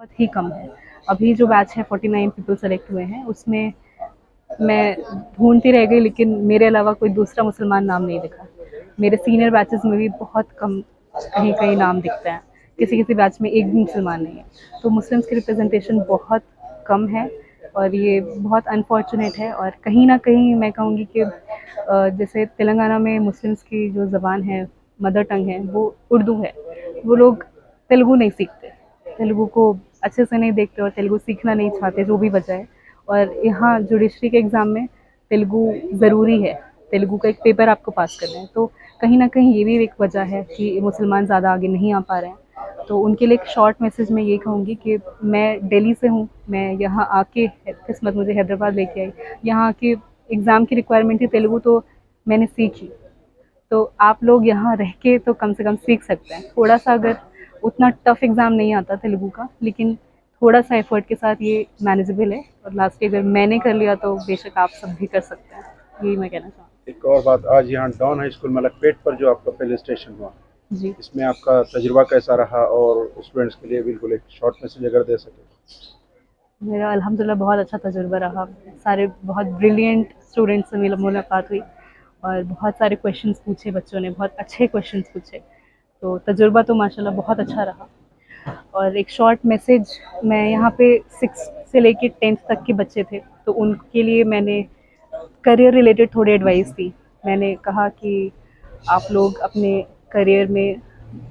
बहुत ही कम है। अभी जो बैच है 49 पीपल सेलेक्ट हुए हैं, उसमें मैं ढूँढती रह गई, लेकिन मेरे अलावा कोई दूसरा मुसलमान नाम नहीं दिखा। मेरे सीनियर बैचेस में भी बहुत कम कहीं-कहीं नाम दिखते हैं। किसी-किसी बैच में एक भी मुसलमान नहीं है। तो मुस्लिम्स की रिप्रेजेंटेशन बहुत कम है और ये बहुत अनफॉर्चुनेट है। और कहीं न कहीं मैं कहूँगी कि जैसे तेलंगाना में मुस्लिम्स की जो ज़बान है, मदर टंग है, वो उर्दू है। वो लोग तेलुगु नहीं सीखते, तेलुगु को अच्छे से नहीं देखते और तेलुगु सीखना नहीं चाहते, जो भी वजह है। और यहाँ जुडिशरी के एग्ज़ाम में तेलुगु ज़रूरी है, तेलुगु का एक पेपर आपको पास करना है। तो कहीं न कहीं ये भी एक वजह है कि मुसलमान ज़्यादा आगे नहीं आ पा रहे हैं। तो उनके लिए एक शॉर्ट मैसेज मैं ये कहूँगी कि मैं दिल्ली से हूँ, मैं यहाँ आके किस्मत मुझे हैदराबाद लेके आई। यहाँ आके एग्ज़ाम की रिक्वायरमेंट थी तेलुगु, तो मैंने सीखी। तो आप लोग यहाँ रह के तो कम से कम सीख सकते हैं। थोड़ा-सा अगर उतना टफ एग्ज़ाम नहीं आता तेलुगु का, लेकिन थोड़ा-सा एफ़र्ट के साथ ये मैनेजेबल है और लास्ट ईयर अगर मैंने कर लिया तो बेशक आप सब भी कर सकते हैं। यही मैं कहना चाहूँगी। एक और बात, आज यहाँ डॉन हाई स्कूल मलकपेट पर जो आपका पहले स्टेशन हुआ, जी। इसमें आपका तजुर्बा कैसा रहा और स्टूडेंट्स के लिए बिल्कुल एक शॉर्ट मैसेज अगर दे सकें। मेरा अल्हम्दुलिल्लाह बहुत अच्छा तजुर्बा रहा। सारे बहुत ब्रिलियंट स्टूडेंट्स से मेरी मुलाकात हुई और बहुत सारे क्वेश्चंस पूछे बच्चों ने, बहुत अच्छे क्वेश्चंस पूछे। तो तजुर्बा तो माशाल्लाह बहुत अच्छा रहा। और एक शॉर्ट मैसेज, मैं यहाँ पे 6 से लेके 10th तक के बच्चे थे, तो उनके लिए मैंने करियर रिलेटेड थोड़ी एडवाइस दी। मैंने कहा कि आप लोग अपने करियर में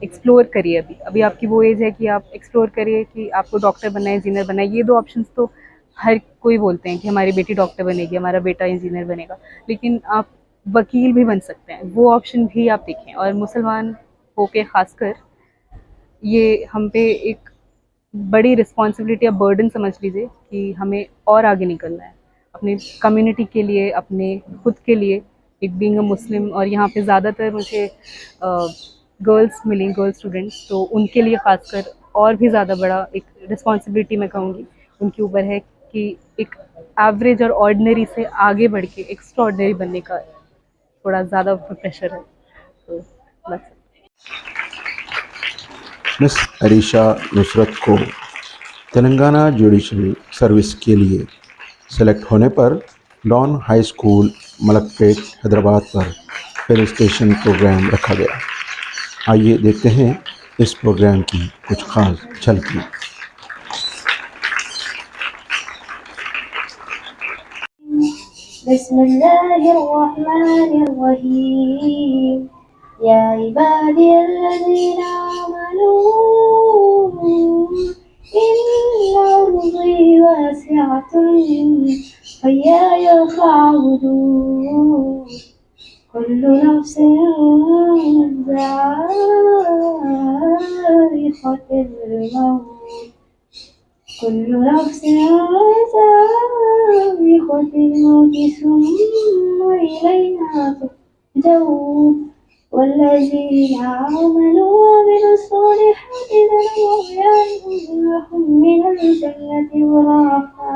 एक्सप्लोर करिए। अभी आपकी वो एज है कि आप एक्सप्लोर करिए कि आपको डॉक्टर बनना है, इंजीनियर बनना है। ये दो ऑप्शंस तो हर कोई बोलते हैं कि हमारी बेटी डॉक्टर बनेगी, हमारा बेटा इंजीनियर बनेगा, लेकिन आप वकील भी बन सकते हैं। वो ऑप्शन भी आप देखें। और मुसलमान होके ख़ासकर ये हम पे एक बड़ी रिस्पॉन्सिबिलिटी या बर्डन समझ लीजिए कि हमें और आगे निकलना है अपनी कम्युनिटी के लिए, अपने खुद के लिए, एक बीइंग अ मुस्लिम। और यहाँ पे ज़्यादातर मुझे गर्ल्स मिली, गर्ल स्टूडेंट्स, तो उनके लिए ख़ासकर और भी ज़्यादा बड़ा एक रिस्पॉन्सिबिलिटी मैं कहूँगी उनके ऊपर है कि एक एवरेज और ऑर्डिनरी से आगे बढ़ के एक्स्ट्रा ऑर्डिनरी बनने का थोड़ा ज़्यादा प्रेशर है। तो बस। मिस अरीशा नुसरत को तेलंगाना जुडिशरी सर्विस के लिए सेलेक्ट होने पर Don high school Malakpet Hyderabad पर फेलिसिटेशन प्रोग्राम रखा गया। आइए देखते हैं इस प्रोग्राम की कुछ खास झलकी। बिस्मिल्लाहिर्रहमानिर्रहीम या इबादियल्लज़ीना आमनू इन्ना अर्ज़ी वासिअतुन फय्या फ़अबुदून कुल्लु नफ्सिन ज़ाइक़ातुल मौत कुल्लु नफ्सिन ज़ाइक़ातुल मौत सुम्मा इलैना तुरजऊन वल्लज़ीना आमनू वअमिलु स्सॉलिहाति लनहदियन्नहुम मिनल जन्नति ग़ुरफा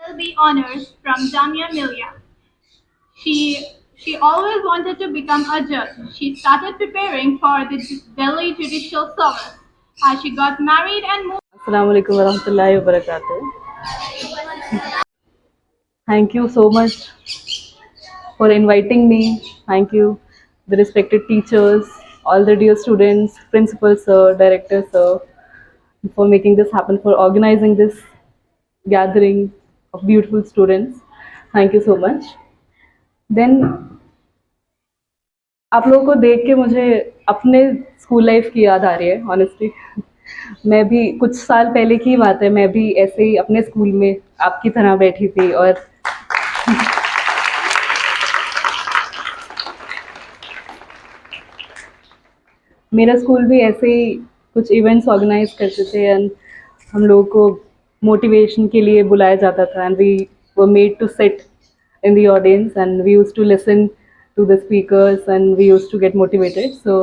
LLB honors from Jamia Millia. She always wanted to become a judge. She started preparing for the Delhi Judicial Service. As she got married and moved. अस्सलाम वालेकुम वरहमतुल्लाहि वबरकातुहू। Thank you so much for inviting me. Thank you, the respected teachers, all the dear students, principal sir, director sir, for making this happen, for organizing this gathering of beautiful students. Thank you so much. Then आप लोगों को देख के मुझे अपने school life की याद आ रही है ऑनेस्टली। मैं भी कुछ साल पहले की बात है, मैं भी ऐसे ही अपने स्कूल में आपकी तरह बैठी थी और मेरा स्कूल भी ऐसे ही कुछ इवेंट्स ऑर्गेनाइज करते थे एंड हम लोगों को मोटिवेशन के लिए बुलाया जाता था, and we were made to sit in the audience and we used to listen to the speakers and we used to get motivated. So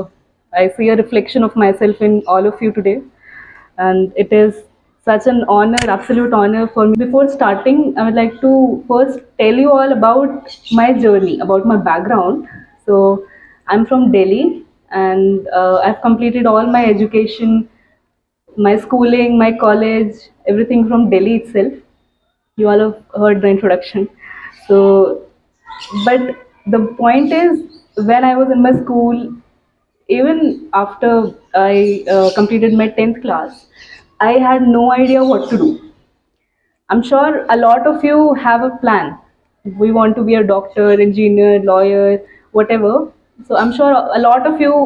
I see a reflection of myself in all of you today, and it is such an honor, absolute honor for me. Before starting, I would like to first tell you all about my journey, about my background. So I'm from Delhi, and I've completed all my education, my schooling, my college, everything from Delhi itself. You all have heard the introduction. So, but the point is, when I was in my school, even after I completed my 10th class, I had no idea what to do. I'm sure a lot of you have a plan. We want to be a doctor, engineer, lawyer, whatever. So I'm sure a lot of you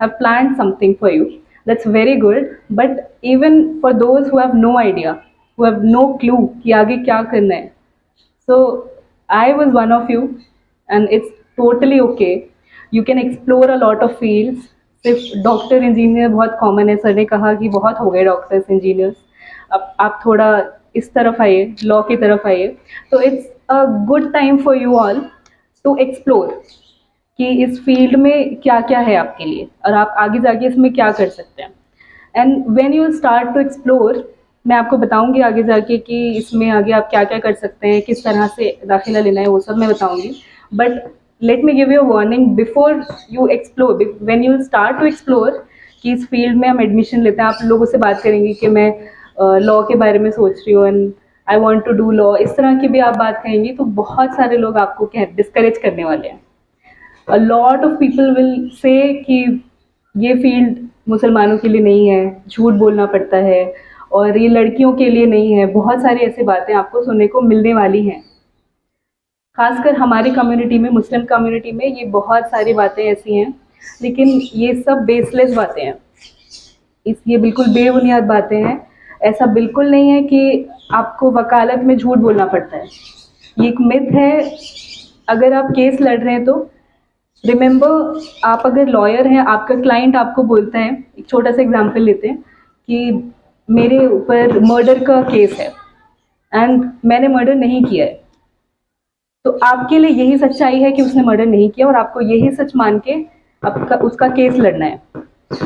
have planned something for you. That's very good. But even for those who have no idea, who have no clue कि आगे क्या करना है, so I was one of you, and it's totally okay. You can explore a lot of fields. सिर्फ doctor engineer बहुत common है. Sir ने कहा कि बहुत हो गए डॉक्टर्स इंजीनियर्स, अब आप थोड़ा इस तरफ आइए, लॉ की तरफ आइए. तो it's a good time for you all to explore कि इस फील्ड में क्या क्या है आपके लिए और आप आगे जाके इसमें क्या कर सकते हैं. And when you start to explore, मैं आपको बताऊंगी आगे जाके कि इसमें आगे आप क्या क्या कर सकते हैं, किस तरह से दाखिला लेना है, वो सब मैं बताऊंगी. But let me give you a warning before you explore, when you start to explore कि इस फील्ड में हम एडमिशन लेते हैं, आप लोगों से बात करेंगे कि मैं लॉ के बारे में सोच रही हूँ and I want to do law, इस तरह की भी आप बात कहेंगी तो बहुत सारे लोग आपको डिस्करेज करने वाले हैं. A lot of people will say कि ये फील्ड मुसलमानों के लिए नहीं है, झूठ बोलना पड़ता है, और ये लड़कियों के लिए नहीं है. बहुत सारी ऐसी बातें आपको सुनने को मिलने वाली हैं. खासकर हमारी कम्युनिटी में, मुस्लिम कम्युनिटी में, ये बहुत सारी बातें ऐसी हैं, लेकिन ये सब बेसलेस बातें हैं. ये बिल्कुल बेबुनियाद बातें हैं. ऐसा बिल्कुल नहीं है कि आपको वकालत में झूठ बोलना पड़ता है. ये एक मिथ है. अगर आप केस लड़ रहे हैं तो रिमेंबर, आप अगर लॉयर हैं, आपका क्लाइंट आपको बोलता है, एक छोटा सा एग्जांपल लेते हैं कि मेरे ऊपर मर्डर का केस है एंड मैंने मर्डर नहीं किया है, तो आपके लिए यही सच्चाई है कि उसने मर्डर नहीं किया और आपको यही सच मान के आपका उसका केस लड़ना है.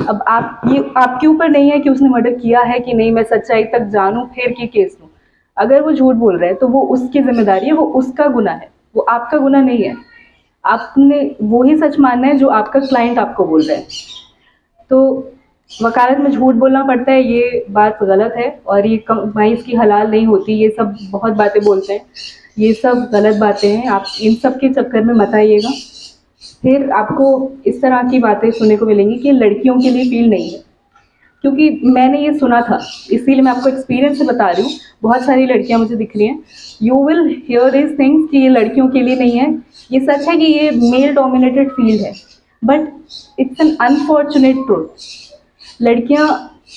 अब आप, ये आपके ऊपर नहीं है कि उसने मर्डर किया है कि नहीं, मैं सच्चाई तक जानूं फिर कि केस लूं. अगर वो झूठ बोल रहा है तो वो उसकी जिम्मेदारी है, वो उसका गुनाह है, वो आपका गुनाह नहीं है. आपने वही सच मानना है जो आपका क्लाइंट आपको बोल रहा है. तो वकालत में झूठ बोलना पड़ता है, ये बात गलत है, और ये कमाई इसकी हलाल नहीं होती. ये सब बहुत बातें बोलते हैं, ये सब गलत बातें हैं. आप इन सब के चक्कर में मत आइएगा. फिर आपको इस तरह की बातें सुनने को मिलेंगी कि लड़कियों के लिए फील्ड नहीं है, क्योंकि मैंने ये सुना था, इसीलिए मैं आपको एक्सपीरियंस से बता रही हूँ. बहुत सारी लड़कियाँ मुझे दिख रही हैं. You will hear this things कि ये लड़कियों के लिए नहीं है. ये सच है कि ये मेल डोमिनेटेड फील्ड है, but it's an unfortunate truth. लड़कियाँ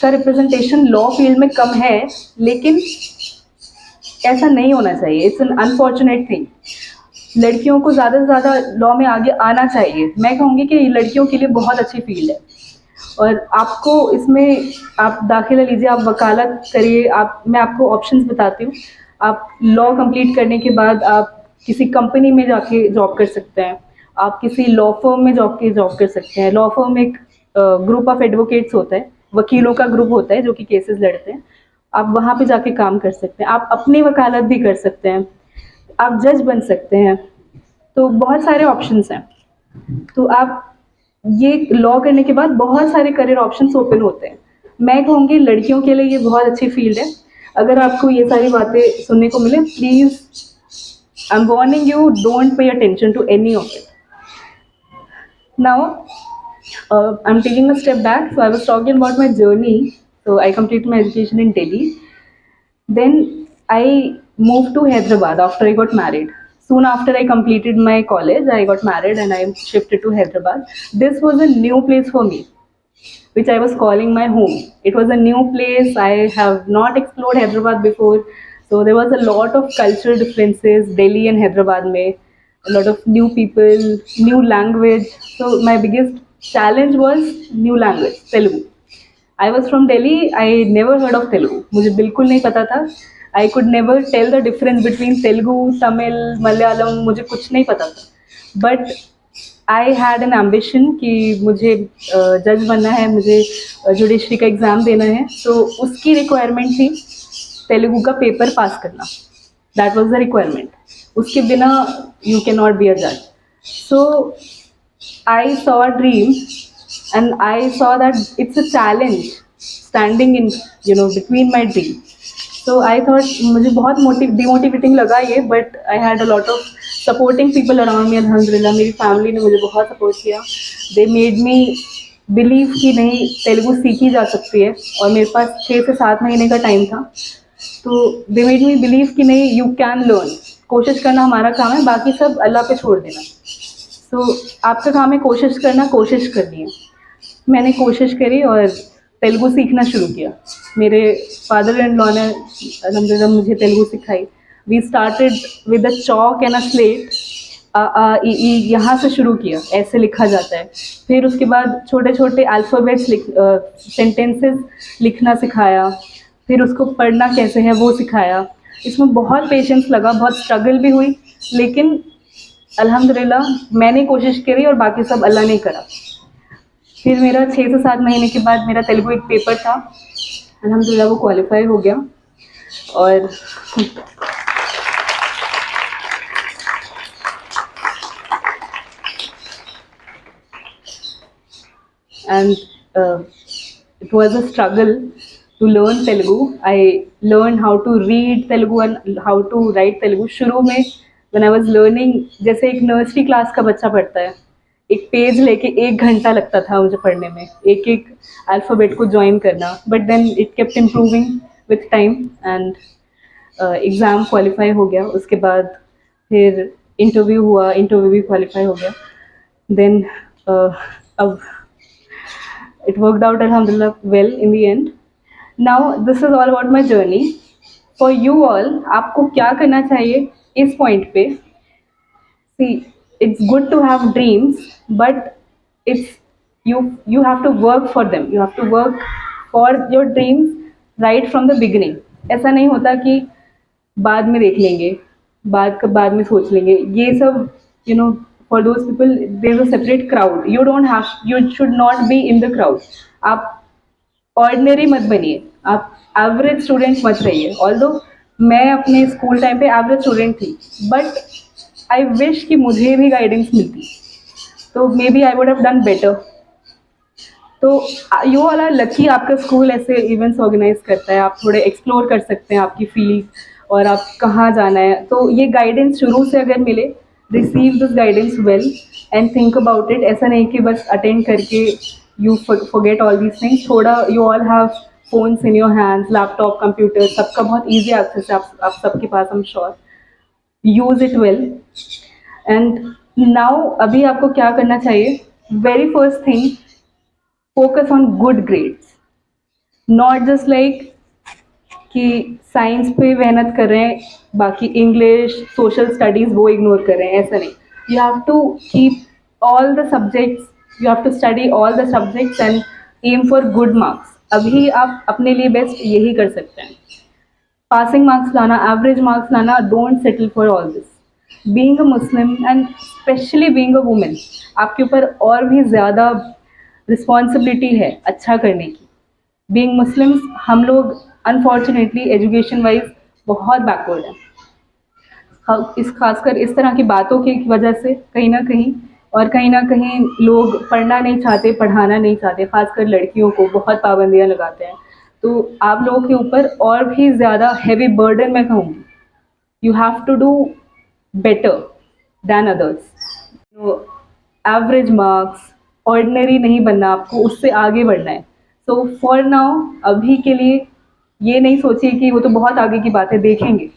का रिप्रेजेंटेशन लॉ फील्ड में कम है, लेकिन ऐसा नहीं होना चाहिए. It's an unfortunate thing. लड़कियों को ज़्यादा से ज़्यादा लॉ में आगे आना चाहिए. मैं कहूँगी कि लड़कियों के लिए बहुत अच्छी फील्ड है, और आपको इसमें आप दाखिला लीजिए, आप वकालत करिए. मैं आपको ऑप्शंस बताती हूँ. आप लॉ कंप्लीट करने के बाद आप किसी कंपनी में जाके जॉब कर सकते हैं, आप किसी लॉ फर्म में जॉब कर सकते हैं. लॉ फर्म एक ग्रुप ऑफ एडवोकेट्स होता है, वकीलों का ग्रुप होता है जो कि केसेस लड़ते हैं. आप वहाँ पे जाके काम कर सकते हैं. आप अपनी वकालत भी कर सकते हैं, आप जज बन सकते हैं. तो बहुत सारे ऑप्शंस हैं. तो आप ये लॉ करने के बाद बहुत सारे करियर ऑप्शंस ओपन होते हैं. मैं कहूँगी लड़कियों के लिए ये बहुत अच्छी फील्ड है. अगर आपको ये सारी बातें सुनने को मिले, please, I am warning you, don't pay attention to any of it. Now I am taking a step back. So I was talking about my journey. So I completed my education in Delhi. Then I moved to Hyderabad after I got married. Soon after I completed my college, I got married and I shifted to Hyderabad. This was a new place for me, which I was calling my home. It was a new place. I have not explored Hyderabad before. So there was a lot of cultural differences, Delhi and Hyderabad mein. A lot of new people, new language. So my biggest challenge was new language, Telugu. I was from Delhi, I never heard of Telugu, मुझे बिल्कुल नहीं पता था. I could never tell the difference between Telugu, Tamil, Malayalam, मुझे कुछ नहीं पता था. But I had an ambition कि मुझे जज बनना है, मुझे जुडिशरी का एग्ज़ाम देना है. तो उसकी रिक्वायरमेंट थी तेलुगु का पेपर पास करना. That was the requirement. उसके बिना you can not be a जज. सो I saw a dream, and I saw that it's a challenge standing in between my dream. So I thought मुझे बहुत demotivating लगा ये, but I had a lot of supporting people around me. अल्हम्दुलिल्लाह मेरी family ने मुझे बहुत support किया. They made me believe कि नहीं, तेलुगु सीखी जा सकती है. और मेरे पास 6 से 7 महीने का टाइम था. तो they made me believe कि नहीं, you can learn. कोशिश करना हमारा काम है, बाकी सब अल्लाह पे छोड़ देना. तो आपका काम है कोशिश करना, कोशिश करनी है. मैंने कोशिश करी और तेलुगु सीखना शुरू किया. मेरे फादर इन लॉ ने अल्हम्दुलिल्लाह मुझे तेलुगु सिखाई. We started with a chalk and a slate. यहाँ से शुरू किया, ऐसे लिखा जाता है. फिर उसके बाद छोटे छोटे अल्फ़ाबेट्स सेंटेंसेस लिखना सिखाया. फिर उसको पढ़ना कैसे है वो सिखाया. इसमें बहुत पेशेंस लगा, बहुत स्ट्रगल भी हुई, लेकिन अल्हम्दुलिल्लाह मैंने कोशिश करी और बाकी सब अल्लाह ने करा. फिर मेरा 6 से 7 महीने के बाद मेरा तेलुगु एक पेपर था. अल्हम्दुलिल्लाह वो क्वालिफाई हो गया. और and it was a struggle to learn Telugu. I learned how to read Telugu and how to write Telugu. शुरू में when I was learning, जैसे एक नर्सरी क्लास का बच्चा पढ़ता है, एक पेज लेके 1 घंटा लगता था मुझे पढ़ने में, एक एक अल्फ़ाबेट को ज्वाइन करना. But then it kept improving with time and exam qualify हो गया. उसके बाद फिर इंटरव्यू हुआ, इंटरव्यू भी क्वालिफाई हो गया. देन अब it worked out alhamdulillah well in the end. Now this is all about my journey. For you all, आपको क्या करना चाहिए इस पॉइंट पे? See, it's good to have dreams, but it's you have to work for them. You have to work for your dreams right from the beginning. ऐसा नहीं होता कि बाद में देख लेंगे, बाद में सोच लेंगे. ये सब for those people there's a separate crowd. You should not be in the crowd. आप ऑर्डिनरी मत बनिए, आप एवरेज स्टूडेंट मत रहिए. ऑल्दो मैं अपने स्कूल टाइम पे एवरेज स्टूडेंट थी, बट आई विश कि मुझे भी गाइडेंस मिलती, तो maybe I would have done better. तो यू ऑल आर लकी, आपका स्कूल ऐसे इवेंट्स ऑर्गेनाइज करता है. आप थोड़े एक्सप्लोर कर सकते हैं आपकी फील्ड और आप कहाँ जाना है. तो ये गाइडेंस शुरू से अगर मिले, receive this guidance well and think about it. ऐसा नहीं कि बस अटेंड करके you forget all these things. थोड़ा you all have phones in your hands, laptop, computer, सबका बहुत ईजी एक्सेस है आप सबके पास. I am sure use it well. And now अभी आपको क्या करना चाहिए? Very first thing, focus on good grades, not just like कि साइंस पे मेहनत कर रहे हैं, बाकी इंग्लिश, सोशल स्टडीज़ वो इग्नोर कर रहे हैं. ऐसा नहीं. You have to keep all the subjects, you have to study all the subjects and aim for good marks. अभी आप अपने लिए बेस्ट यही कर सकते हैं. पासिंग मार्क्स लाना, एवरेज मार्क्स लाना, don't settle for all this. Being a Muslim and specially being a women, आपके ऊपर और भी ज़्यादा रिस्पॉन्सिबिलिटी है अच्छा करने की. बीइंग मुस्लिम्स, हम लोग अनफॉर्चुनेटली एजुकेशन वाइज बहुत बैकवर्ड हैं. खासकर इस तरह की बातों की वजह से कहीं ना कहीं लोग पढ़ना नहीं चाहते, पढ़ाना नहीं चाहते. खासकर लड़कियों को बहुत पाबंदियां लगाते हैं. तो आप लोगों के ऊपर और भी ज़्यादा हैवी बर्डन मैं कहूँगी. You have to do better than others. Average marks, ordinary नहीं बनना, आपको उससे आगे बढ़ना है. सो फॉर नाउ, अभी के लिए ये नहीं सोचिए कि वो तो बहुत आगे की बात है, देखेंगे.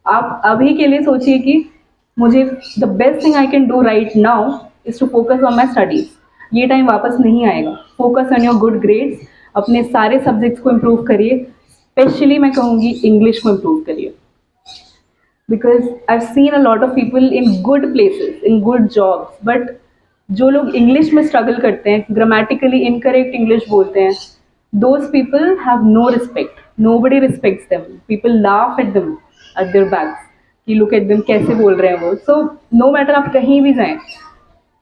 आप अभी के लिए सोचिए कि मुझे the best thing I can do right now is to focus on my studies. ये टाइम वापस नहीं आएगा. Focus on your good grades. अपने सारे सब्जेक्ट्स को इम्प्रूव करिए. स्पेशली मैं कहूँगी इंग्लिश को इम्प्रूव करिए. Because I have seen a lot of people in good places, in good jobs, but जो लोग इंग्लिश में स्ट्रगल करते हैं, ग्रामेटिकली इनकरेक्ट इंग्लिश बोलते हैं, those people have no respect. Nobody respects them. People laugh at them at their backs कि look at them कैसे बोल रहे हैं वो. So no matter आप कहीं भी जाएं,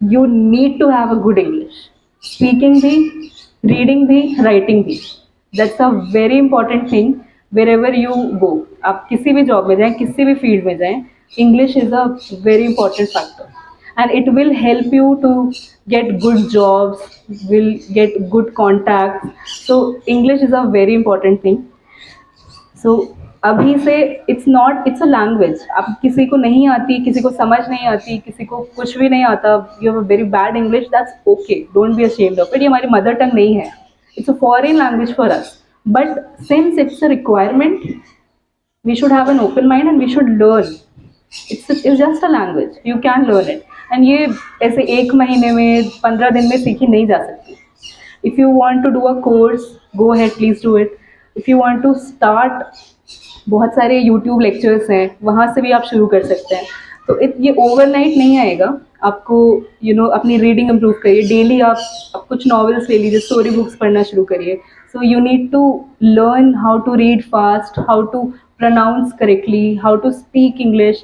you need to have a good English. Speaking भी, reading भी, writing भी. That's a very important thing wherever you go. आप किसी भी जॉब में जाएं, किसी भी फील्ड में जाएं, English is a very important factor. And it will help you to get good jobs, will get good contacts. So English is a very important thing. So अभी से it's a language. आप किसी को नहीं आती, किसी को समझ नहीं आती, किसी को कुछ भी नहीं आता, you have a very bad English, that's okay, don't be ashamed of it. ये हमारी मदर टंग नहीं है, it's a foreign language for us, but since it's a requirement, we should have an open mind and we should learn. It's just a language, you can learn it. And ये ऐसे एक महीने में 15 दिन में सीखी नहीं जा सकती. If you want to do a course, go ahead, please do it. If you want to start, बहुत सारे YouTube लेक्चर्स हैं, वहाँ से भी आप शुरू कर सकते हैं. तो ये ओवरनाइट नहीं आएगा. आपको अपनी रीडिंग इम्प्रूव करिए. डेली आप कुछ नॉवेल्स ले लीजिए, स्टोरी बुक्स पढ़ना शुरू करिए. So you need to learn how to read fast, how to pronounce correctly, how to speak English.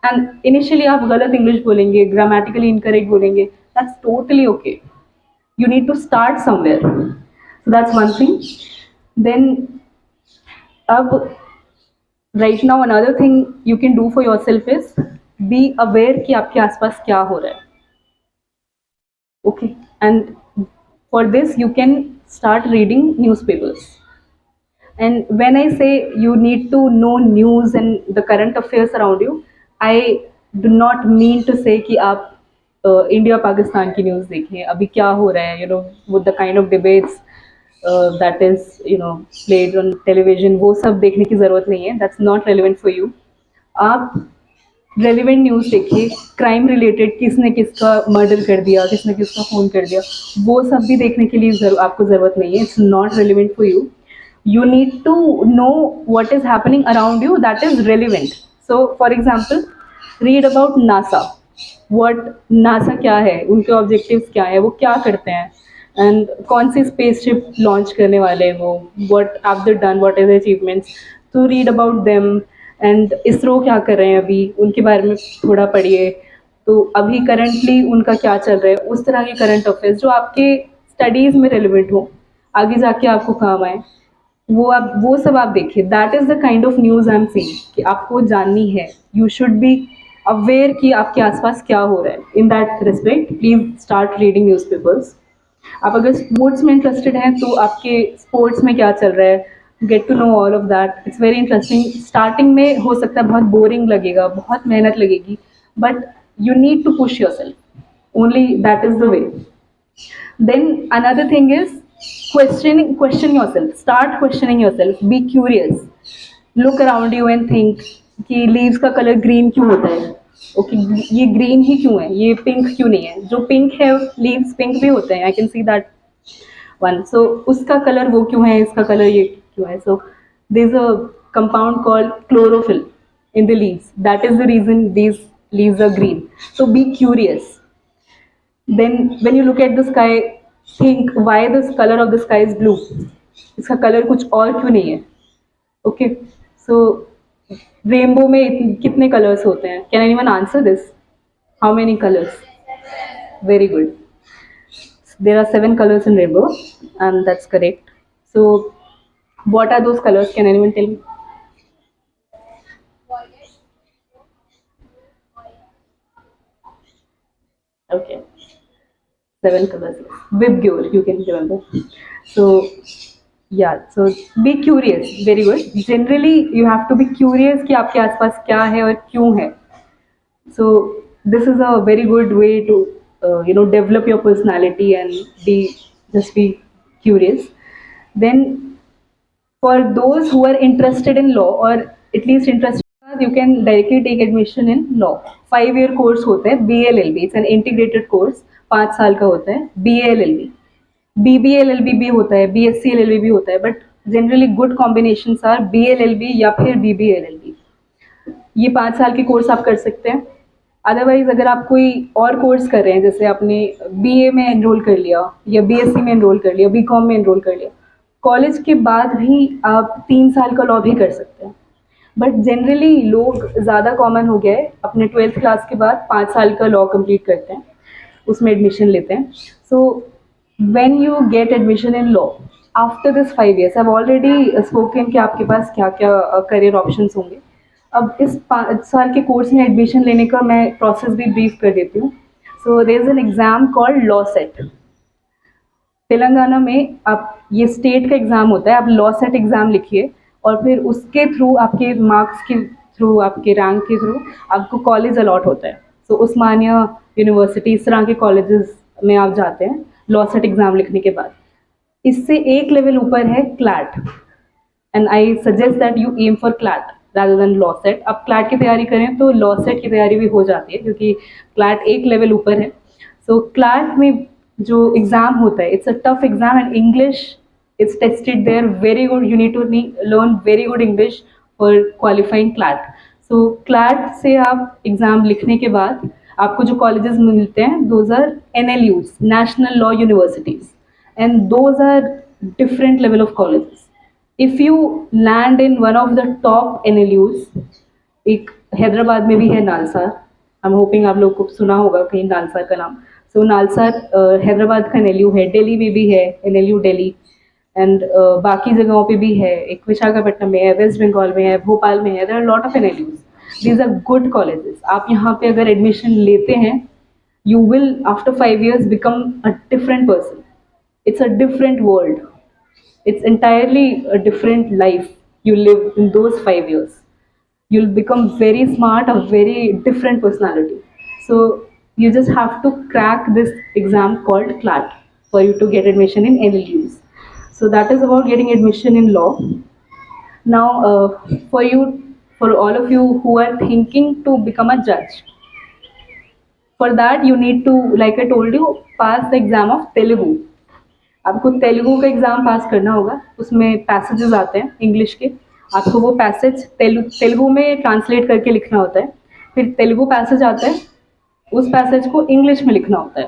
And initially आप गलत इंग्लिश बोलेंगे, ग्रामेटिकली इनकरेक्ट बोलेंगे, that's totally okay. You need to start somewhere. So that's one thing. Then right now another thing you can do for yourself is be aware कि आपके आसपास क्या हो रहा है. Okay, and for this you can start reading newspapers. And when I say you need to know news and the current affairs around you, I do not mean to say कि आप India Pakistan की news देखें, अभी क्या हो रहा है, with the kind of debates that is played on television, वो सब देखने की ज़रूरत नहीं है. That's not relevant for you. आप रेलिवेंट न्यूज़ देखिए, क्राइम रिलेटेड, किसने किसका मर्डर कर दिया, किसने किसका खून कर दिया, वो सब भी देखने के लिए आपको ज़रूरत नहीं है. It's not relevant for you. You need to know what is happening around you that is relevant. So for example, read about NASA. What NASA क्या है, उनके ऑब्जेक्टिव्स क्या है, वो क्या करते हैं, एंड कौन सी स्पेसशिप लॉन्च करने वाले हैं वो, what have they done, what are their achievements. तो read about them. And ISRO क्या कर रहे हैं अभी, उनके बारे में थोड़ा पढ़िए. तो अभी करंटली उनका क्या चल रहा है, उस तरह के करंट अफेयर्स जो आपके स्टडीज़ में रेलिवेंट हो, आगे जाके आपको काम आए, वो सब आप देखिए. That is the kind of news I am saying कि आपको जाननी है. यू शुड बी अवेयर कि आपके आसपास क्या हो रहा है. In that respect please start reading newspapers. आप अगर स्पोर्ट्स में इंटरेस्टेड हैं तो आपके स्पोर्ट्स में क्या चल रहा है, get to know all of that. It's very interesting. Starting में हो सकता है बहुत बोरिंग लगेगा, बहुत मेहनत लगेगी, but you need to push yourself. Only that is the way. Then another thing is question yourself. Start questioning yourself. Be curious. Look around you and think कि लीव्स का कलर ग्रीन क्यों होता है. Okay, ये green ही क्यों है, ये pink क्यों नहीं है. जो पिंक है, लीव्स पिंक भी होते हैं, I can see that one. So उसका कलर वो क्यों है, इसका कलर ये क्यों है. So there is a compound called chlorophyll in the leaves. That is the reason these leaves are green. So be curious. Then when you look at the sky, think why this color of the sky is blue. इसका colour कुछ और क्यों नहीं है. Okay, सो rainbow में कितने colours होते हैं. Can anyone answer this? How many colours? Very good. There are 7 colours in rainbow and that's correct. So what are those colours? Can anyone tell me? Okay, 7 colors. Vibgyor, you can remember. So yeah, so be curious. Very good. Generally you have to be curious कि आपके आसपास क्या है और क्यों है. So this is a very good way to develop your personality and be curious. Then for those who are interested in law, or at least interested, you can directly take admission in law. 5-year course होता है BLLB. It's an integrated course. 5 साल का होता है BLLB. BBLLB भी होता है, BSc LLB भी होता है, but generally good combinations are BLLB या फिर BBLLB. ये 5 साल के कोर्स आप कर सकते हैं. अदरवाइज अगर आप कोई और कोर्स कर रहे हैं, जैसे आपने BA में एनरोल कर लिया या BSc में एनरोल कर लिया, BCom में एनरोल कर लिया, कॉलेज के बाद भी आप 3 साल का लॉ भी कर सकते हैं, बट जनरली लोग ज़्यादा कॉमन हो गया है अपने 12th क्लास के बाद 5 साल का लॉ कंप्लीट करते हैं, उसमें एडमिशन लेते हैं. So when you get admission in law after this 5 years, I already spoken कि आपके पास क्या क्या करियर ऑप्शंस होंगे. अब इस 5 साल के कोर्स में एडमिशन लेने का मैं प्रोसेस भी ब्रीफ कर देती हूँ. So there is an exam called law CET. Telangana में आप ये स्टेट का एग्ज़ाम होता है, आप लॉ सेट एग्ज़ाम लिखिए और फिर उसके थ्रू आपके मार्क्स के थ्रू आपके रैंक के थ्रू आपको कॉलेज अलॉट होता है. सो उस्मानिया यूनिवर्सिटी इस तरह के कॉलेजेस में आप जाते हैं लॉ सेट एग्ज़ाम लिखने के बाद. इससे एक लेवल ऊपर है CLAT, and I suggest that you aim for CLAT rather than law CET. अब क्लैट की तैयारी करें तो लॉ सेट की तैयारी भी हो जाती है क्योंकि क्लैट एक लेवल ऊपर है. सो क्लैट में जो एग्ज़ाम होता है it's a tough exam and English it's tested there very good. You need to learn very good English for qualifying CLAT. सो क्लैट से आप एग्ज़ाम लिखने के बाद आपको जो कॉलेजेस मिलते हैं those are NLUs, national law universities, and those are different level of colleges. If you land in one of the top NLUs, एक हैदराबाद में भी है नालसार, आई एम होपिंग आप लोग को सुना होगा कहीं नालसार का नाम. सो नालसार हैदराबाद का NLU है, दिल्ली में भी है NLU दिल्ली, एंड बाकी जगहों पे भी है. एक विशाखापट्टनम में है, वेस्ट बंगाल में है, भोपाल में है. There are lot of NLUs. These are good colleges. आप यहाँ पे अगर एडमिशन लेते हैं you will after 5 years become a different person. It's a different world. It's entirely a different life you live in those 5 years. You'll become very smart, a very different personality. So you just have to crack this exam called CLAT for you to get admission in NLUs. So that is about getting admission in law. Now, for all of you who are thinking to become a judge, for that you need to, like I told you, pass the exam of Telugu. आपको तेलुगु का exam pass करना होगा. उसमें passages आते हैं English के, आपको वो पैसेज तेलुगु में ट्रांसलेट करके लिखना होता है. फिर तेलुगु पैसेज आता है, उस पैसेज को इंग्लिश में लिखना होता है.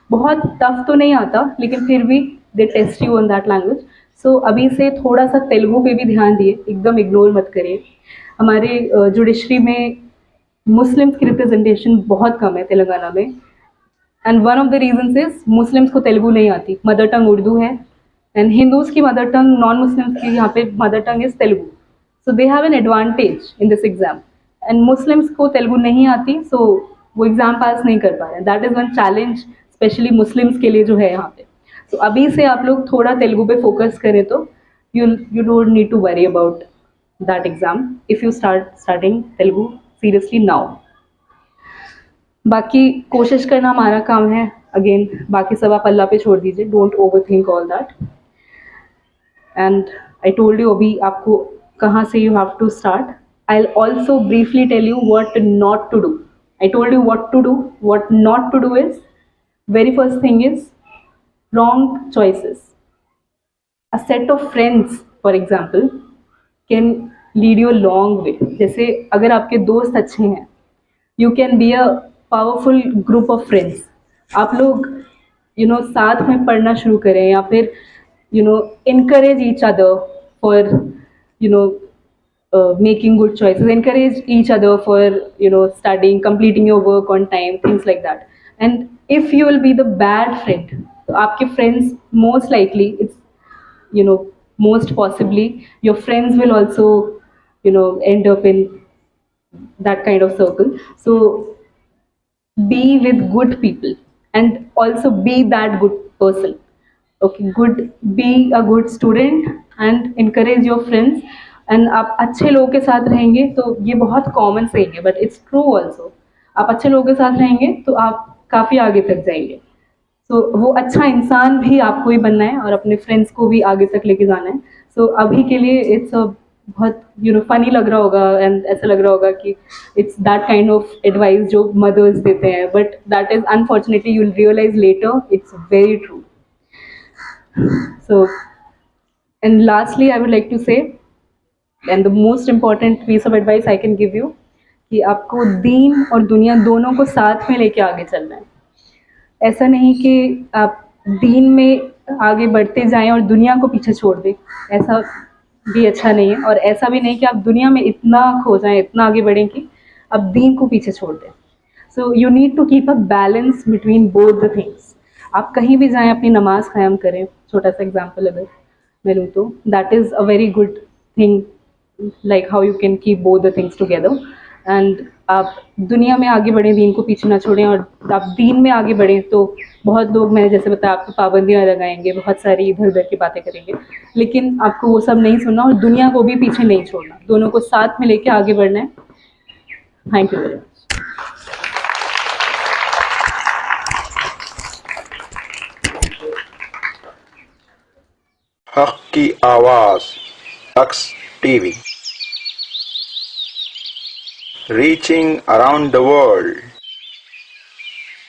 बहुत टफ तो नहीं आता लेकिन फिर भी they test you on that language. So अभी से थोड़ा सा तेलुगु पे भी ध्यान दिए, एकदम इग्नोर मत करिए. हमारे जुडिशरी में मुस्लिम्स की रिप्रेजेंटेशन बहुत कम है तेलंगाना में, and one of the reasons is Muslims को तेलुगु नहीं आती, मदर टंग उर्दू है, एंड हिंदूज़ की मदर टंग, नॉन मुस्लिम्स की यहाँ पे mother tongue is Telugu. So they have an advantage in this exam, and Muslims को तेलुगु नहीं आती, सो वो एग्ज़ाम पास नहीं कर पा रहे हैं. That is one challenge specially Muslims के लिए जो है यहाँ पे. तो अभी से आप लोग थोड़ा तेलुगु पे फोकस करें तो you don't need to worry about that exam if you starting Telugu seriously now. बाकी कोशिश करना हमारा काम है. अगेन बाकी सब आप अल्लाह पे छोड़ दीजिए. Don't over think all that. And I told you अभी आपको कहाँ से you have to start. I will also briefly tell you what not to do. I told you what to do. What not to do is, very first thing is wrong choices. A set of friends for example can lead you a long way. जैसे अगर आपके दोस्त अच्छे हैं, you can be a powerful group of friends. आप लोग साथ में पढ़ना शुरू करें या फिर encourage each other for making good choices, encourage each other for studying, completing your work on time, things like that. And if you will be the bad friend, तो आपके friends most likely, it's most possibly your friends will also end up in that kind of circle. So be with good people and also be that good person. Okay, good, be a good student and encourage your friends. And आप अच्छे लोगों के साथ रहेंगे तो ये बहुत common सही है बट इट्स ट्रू ऑल्सो. आप अच्छे लोगों के साथ रहेंगे तो आप काफ़ी आगे तक जाएंगे. सो वो अच्छा इंसान भी आपको ही बनना है और अपने फ्रेंड्स को भी आगे तक लेके जाना है. सो अभी के लिए इट्स अ बहुत फनी लग रहा होगा एंड ऐसा लग रहा होगा कि it's that kind of advice जो मदर्स देते हैं, but that is unfortunately you will realise later it's very true. So, and lastly, I would like to say, and the most important piece of advice I can give you, कि आपको दीन और दुनिया दोनों को साथ में लेके आगे चलना है. ऐसा नहीं कि आप दीन में आगे बढ़ते जाएं और दुनिया को पीछे छोड़ दें, ऐसा भी अच्छा नहीं है। और ऐसा भी नहीं कि आप दुनिया में इतना खो जाएं, इतना आगे बढ़ें कि आप दीन को पीछे छोड़ दें। So you need to keep a balance between both the things. आप कहीं भी जाएं, अपनी नमाज क़याम करें, छोटा सा एग्जांपल अगर मैं लूँ तो that is a very good thing, like how you can keep both the things together. And आप दुनिया में आगे बढ़ें, दीन को पीछे ना छोड़ें, और आप दीन में आगे बढ़ें तो बहुत लोग, मैंने जैसे बताया, आपको पाबंदियाँ लगाएंगे, बहुत सारी इधर उधर की बातें करेंगे, लेकिन आपको वो सब नहीं सुनना और दुनिया को भी पीछे नहीं छोड़ना, दोनों को साथ में लेके आगे बढ़ना है। Thank you very much. हक की आवाज़, अक्स TV, reaching around the world.